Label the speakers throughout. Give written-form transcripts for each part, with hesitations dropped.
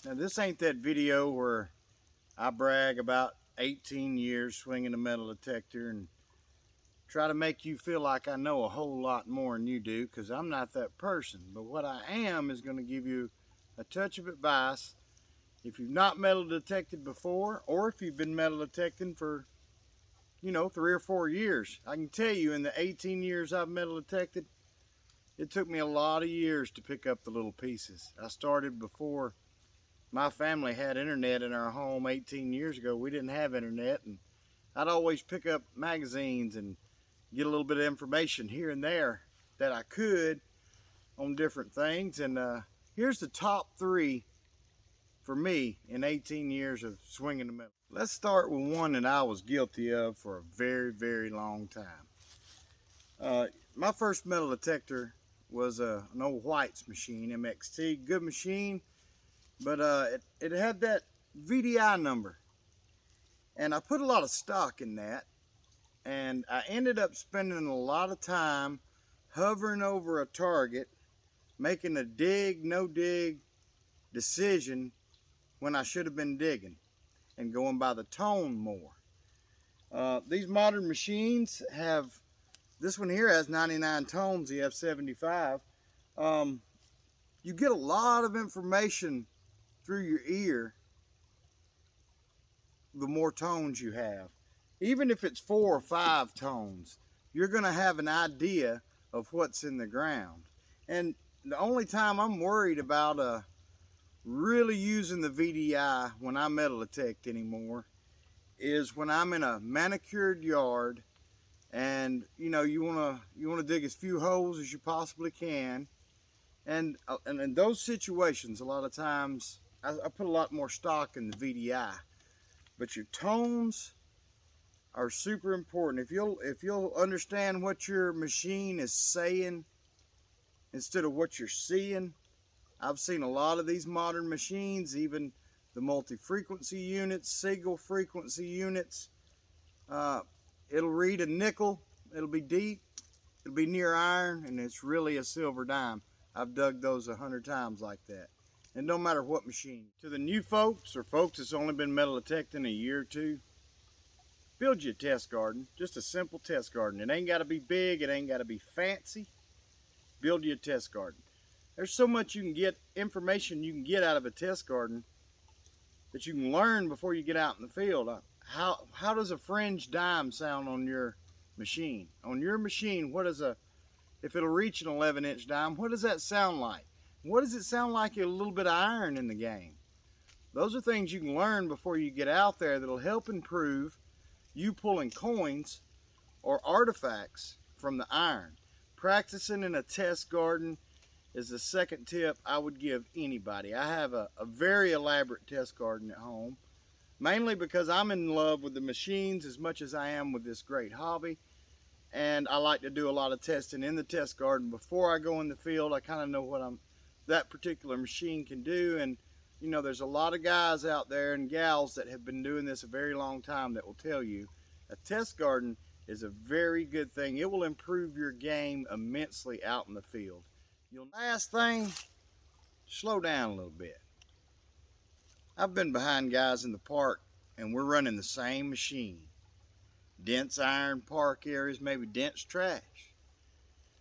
Speaker 1: Now this ain't that video where I brag about 18 years swinging a metal detector and try to make you feel like I know a whole lot more than you do, because I'm not that person. But what I am is going to give you a touch of advice if you've not metal detected before, or if you've been metal detecting for 3 or 4 years. I can tell you, in the 18 years I've metal detected, it took me a lot of years to pick up the little pieces. I started before my family had internet in our home 18 years ago. We didn't have internet, and I'd always pick up magazines and get a little bit of information here and there that I could on different things. And here's the top 3 for me in 18 years of swinging the metal. Let's start with one that I was guilty of for a very, very long time. My first metal detector was an old White's machine, MXT, good machine, but it had that VDI number, and I put a lot of stock in that, and I ended up spending a lot of time hovering over a target, making a dig, no dig decision when I should have been digging, and going by the tone more. These modern machines have, this one here has 99 tones, the F75. You get a lot of information through your ear the more tones you have. Even if it's 4 or 5 tones, you're going to have an idea of what's in the ground. And the only time I'm worried about really using the VDI when I metal detect anymore is when I'm in a manicured yard, and you want to dig as few holes as you possibly can, and in those situations a lot of times I put a lot more stock in the VDI. But your tones are super important. If you'll understand what your machine is saying instead of what you're seeing. I've seen a lot of these modern machines, even the multi-frequency units, single frequency units. It'll read a nickel, it'll be deep, it'll be near iron, and it's really a silver dime. I've dug those 100 times like that. And no matter what machine. To the new folks, or folks that's only been metal detecting a year or two, build you a test garden, just a simple test garden. It ain't got to be big, it ain't got to be fancy. Build you a test garden. There's so much information you can get out of a test garden that you can learn before you get out in the field. How does a fringe dime sound on your machine? On your machine, if it'll reach an 11-inch dime, what does that sound like? What does it sound like a little bit of iron in the game? Those are things you can learn before you get out there that'll help improve you pulling coins or artifacts from the iron. Practicing in a test garden is the second tip I would give anybody. I have a very elaborate test garden at home, mainly because I'm in love with the machines as much as I am with this great hobby, and I like to do a lot of testing in the test garden before I go in the field. I kind of know what that particular machine can do, and there's a lot of guys out there and gals that have been doing this a very long time that will tell you a test garden is a very good thing. It will improve your game immensely out in the field. Last thing, slow down a little bit. I've been behind guys in the park and we're running the same machine. Dense iron park areas, maybe dense trash.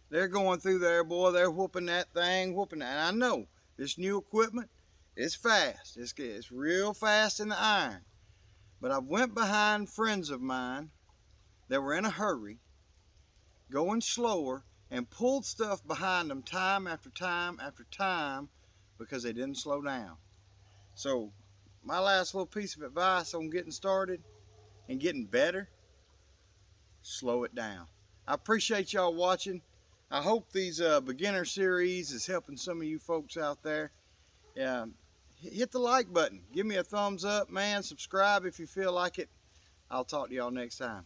Speaker 1: They're going through there, boy, they're whooping that thing, whooping that. And I know this new equipment, it's fast. It's real fast in the iron. But I went behind friends of mine that were in a hurry, going slower, and pulled stuff behind them time after time after time because they didn't slow down. So my last little piece of advice on getting started and getting better, slow it down. I appreciate y'all watching. I hope these beginner series is helping some of you folks out there. Hit the like button. Give me a thumbs up, man. Subscribe if you feel like it. I'll talk to y'all next time.